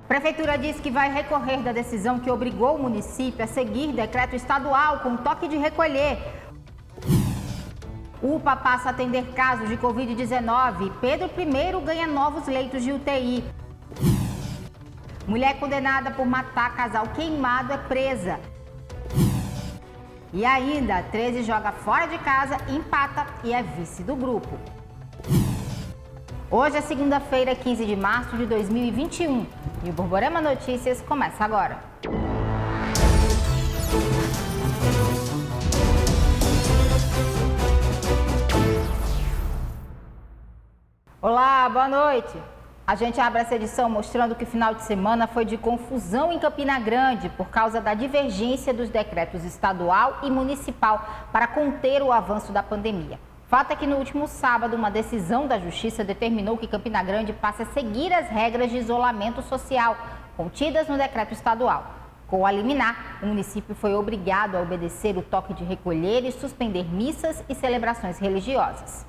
Prefeitura diz que vai recorrer da decisão que obrigou o município a seguir decreto estadual com toque de recolher. UPA passa a atender casos de Covid-19. Pedro I ganha novos leitos de UTI. Mulher condenada por matar casal queimado é presa. E ainda, 13 joga fora de casa, empata e é vice do grupo. Hoje é segunda-feira, 15 de março de 2021 e o Borborema Notícias começa agora. Olá, boa noite. A gente abre essa edição mostrando que o final de semana foi de confusão em Campina Grande por causa da divergência dos decretos estadual e municipal para conter o avanço da pandemia. Fato é que no último sábado, uma decisão da Justiça determinou que Campina Grande passe a seguir as regras de isolamento social contidas no decreto estadual. Com a liminar, o município foi obrigado a obedecer o toque de recolher e suspender missas e celebrações religiosas.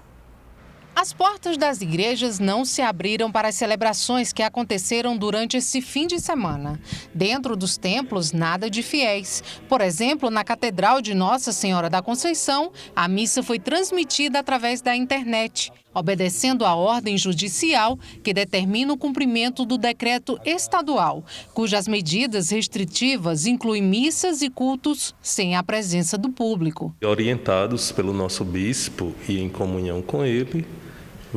As portas das igrejas não se abriram para as celebrações que aconteceram durante esse fim de semana. Dentro dos templos, nada de fiéis. Por exemplo, na Catedral de Nossa Senhora da Conceição, a missa foi transmitida através da internet, obedecendo à ordem judicial que determina o cumprimento do decreto estadual, cujas medidas restritivas incluem missas e cultos sem a presença do público. Orientados pelo nosso bispo e em comunhão com ele,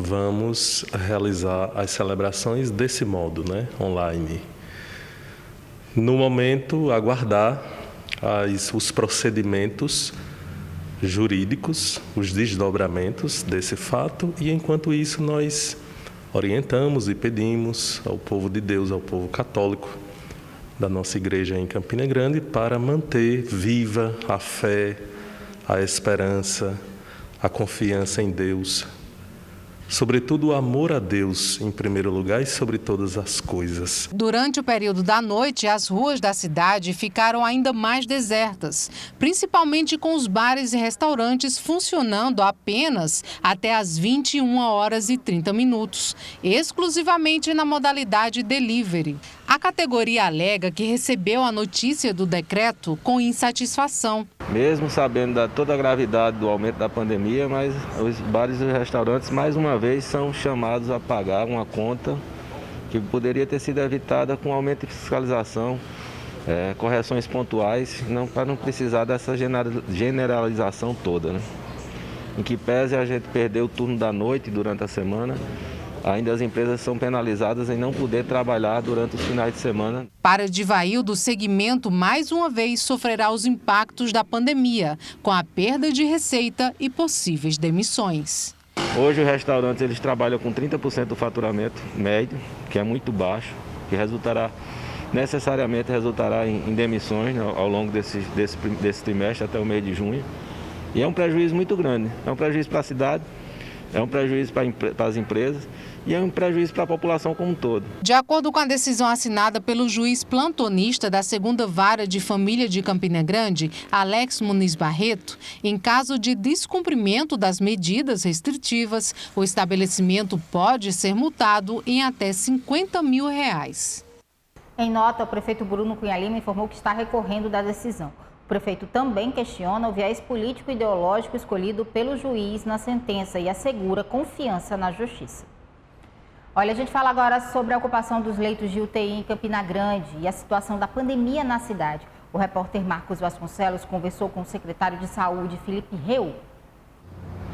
vamos realizar as celebrações desse modo, online. No momento, aguardar os procedimentos jurídicos, os desdobramentos desse fato, e enquanto isso nós orientamos e pedimos ao povo de Deus, ao povo católico da nossa igreja em Campina Grande, para manter viva a fé, a esperança, a confiança em Deus, sobretudo o amor a Deus em primeiro lugar e sobre todas as coisas. Durante o período da noite, as ruas da cidade ficaram ainda mais desertas, principalmente com os bares e restaurantes funcionando apenas até às 21h30, exclusivamente na modalidade delivery. A categoria alega que recebeu a notícia do decreto com insatisfação. Mesmo sabendo da toda a gravidade do aumento da pandemia, mas os bares e restaurantes, mais uma vez, são chamados a pagar uma conta que poderia ter sido evitada com aumento de fiscalização, correções pontuais, para não precisar dessa generalização toda, Em que pese a gente perder o turno da noite durante a semana, ainda as empresas são penalizadas em não poder trabalhar durante os finais de semana. Para Divaildo, o segmento mais uma vez sofrerá os impactos da pandemia, com a perda de receita e possíveis demissões. Hoje os restaurantes eles trabalham com 30% do faturamento médio, que é muito baixo, que necessariamente resultará em demissões ao longo desse trimestre até o mês de junho. E é um prejuízo muito grande, é um prejuízo para a cidade, é um prejuízo para as empresas e é um prejuízo para a população como um todo. De acordo com a decisão assinada pelo juiz plantonista da 2ª Vara de Família de Campina Grande, Alex Muniz Barreto, em caso de descumprimento das medidas restritivas, o estabelecimento pode ser multado em até R$50 mil. Em nota, o prefeito Bruno Cunha Lima informou que está recorrendo da decisão. O prefeito também questiona o viés político e ideológico escolhido pelo juiz na sentença e assegura confiança na justiça. Olha, a gente fala agora sobre a ocupação dos leitos de UTI em Campina Grande e a situação da pandemia na cidade. O repórter Marcos Vasconcelos conversou com o secretário de Saúde, Felipe Reu.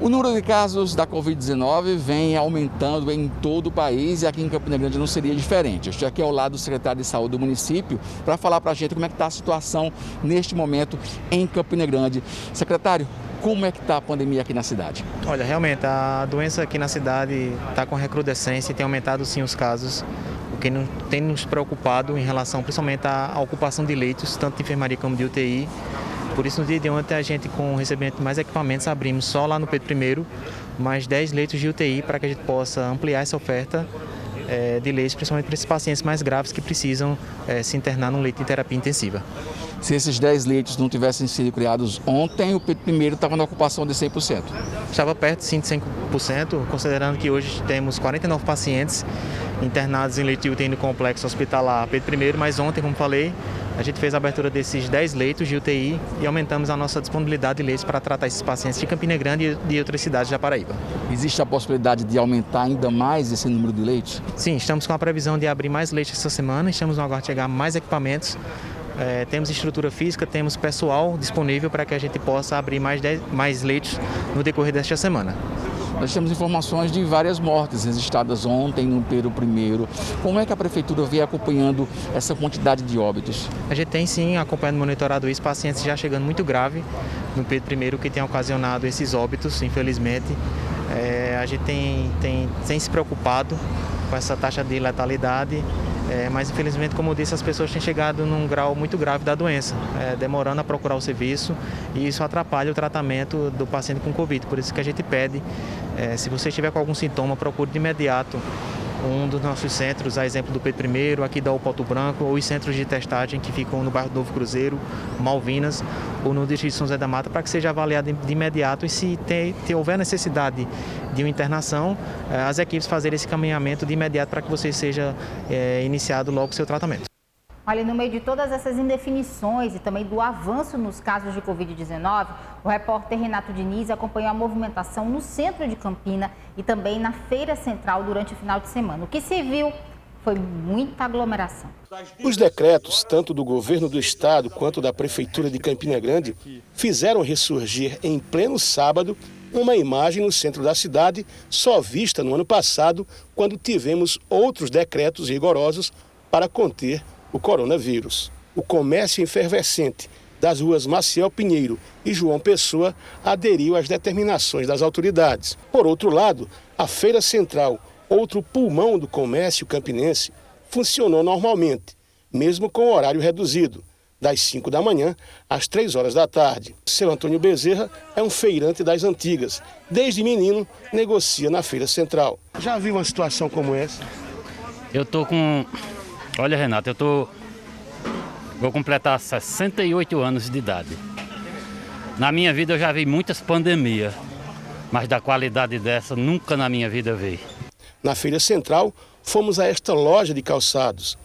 O número de casos da Covid-19 vem aumentando em todo o país e aqui em Campina Grande não seria diferente. Eu estou aqui ao lado do secretário de Saúde do município para falar para a gente como é que está a situação neste momento em Campina Grande. Secretário, como é que está a pandemia aqui na cidade? Olha, realmente a doença aqui na cidade está com recrudescência e tem aumentado sim os casos, o que tem nos preocupado em relação principalmente à ocupação de leitos, tanto de enfermaria como de UTI. Por isso, no dia de ontem, a gente, com o recebimento de mais equipamentos, abrimos só lá no Pedro I mais 10 leitos de UTI para que a gente possa ampliar essa oferta de leitos, principalmente para esses pacientes mais graves que precisam se internar num leito de terapia intensiva. Se esses 10 leitos não tivessem sido criados ontem, o Pedro I estava na ocupação de 100%. Estava perto sim de 100%, considerando que hoje temos 49 pacientes internados em leito de UTI no complexo hospitalar Pedro I, mas ontem, como falei, a gente fez a abertura desses 10 leitos de UTI e aumentamos a nossa disponibilidade de leitos para tratar esses pacientes de Campina Grande e de outras cidades da Paraíba. Existe a possibilidade de aumentar ainda mais esse número de leitos? Sim, estamos com a previsão de abrir mais leitos essa semana, estamos no aguardo de chegar mais equipamentos. Temos estrutura física, temos pessoal disponível para que a gente possa abrir mais leitos no decorrer desta semana. Nós temos informações de várias mortes registradas ontem no Pedro I. Como é que a Prefeitura vem acompanhando essa quantidade de óbitos? A gente tem sim acompanhando, monitorado isso, pacientes já chegando muito grave no Pedro I, que tem ocasionado esses óbitos, infelizmente. A gente tem se preocupado com essa taxa de letalidade, mas infelizmente, como eu disse, as pessoas têm chegado num grau muito grave da doença, demorando a procurar o serviço, e isso atrapalha o tratamento do paciente com Covid. Por isso que a gente pede, se você estiver com algum sintoma, procure de imediato um dos nossos centros, a exemplo do Pedro I, aqui da Poto Branco, ou os centros de testagem que ficam no bairro do Novo Cruzeiro, Malvinas, ou no distrito de São José da Mata, para que seja avaliado de imediato, e se houver necessidade de uma internação, as equipes fazerem esse caminhamento de imediato para que você seja iniciado logo o seu tratamento. Olha, no meio de todas essas indefinições e também do avanço nos casos de Covid-19, o repórter Renato Diniz acompanhou a movimentação no centro de Campina e também na Feira Central durante o final de semana. O que se viu foi muita aglomeração. Os decretos, tanto do governo do estado quanto da Prefeitura de Campina Grande, fizeram ressurgir em pleno sábado uma imagem no centro da cidade só vista no ano passado, quando tivemos outros decretos rigorosos para conter o coronavírus. O comércio efervescente das ruas Maciel Pinheiro e João Pessoa aderiu às determinações das autoridades. Por outro lado, a Feira Central, outro pulmão do comércio campinense, funcionou normalmente, mesmo com horário reduzido, das 5 da manhã às 3 horas da tarde. Seu Antônio Bezerra é um feirante das antigas. Desde menino, negocia na Feira Central. Já viu uma situação como essa? Olha, Renato, vou completar 68 anos de idade. Na minha vida eu já vi muitas pandemias, mas da qualidade dessa nunca na minha vida eu vi. Na Feira Central, fomos a esta loja de calçados.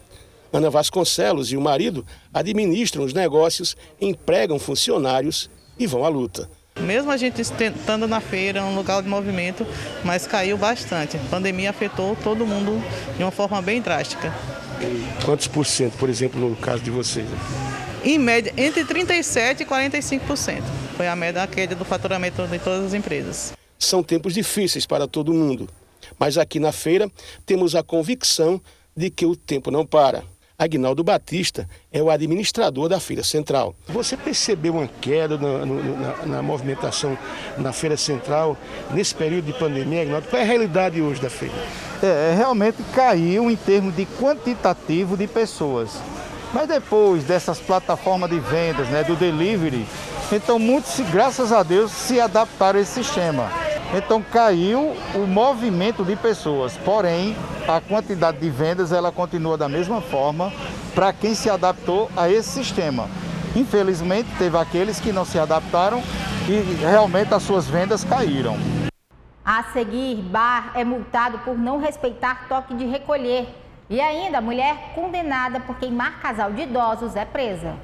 Ana Vasconcelos e o marido administram os negócios, empregam funcionários e vão à luta. Mesmo a gente estando na feira, um local de movimento, mas caiu bastante. A pandemia afetou todo mundo de uma forma bem drástica. Quantos por cento, por exemplo, no caso de vocês? Em média, entre 37% e 45%. Foi a média da queda do faturamento de todas as empresas. São tempos difíceis para todo mundo, mas aqui na feira temos a convicção de que o tempo não para. Aguinaldo Batista é o administrador da Feira Central. Você percebeu uma queda na movimentação na Feira Central nesse período de pandemia, Aguinaldo? Qual é a realidade hoje da feira? Realmente caiu em termos de quantitativo de pessoas. Mas depois dessas plataformas de vendas, do delivery, então muitos, graças a Deus, se adaptaram a esse sistema. Então caiu o movimento de pessoas, porém a quantidade de vendas ela continua da mesma forma para quem se adaptou a esse sistema. Infelizmente teve aqueles que não se adaptaram e realmente as suas vendas caíram. A seguir, bar é multado por não respeitar toque de recolher. E ainda, a mulher condenada por queimar casal de idosos é presa.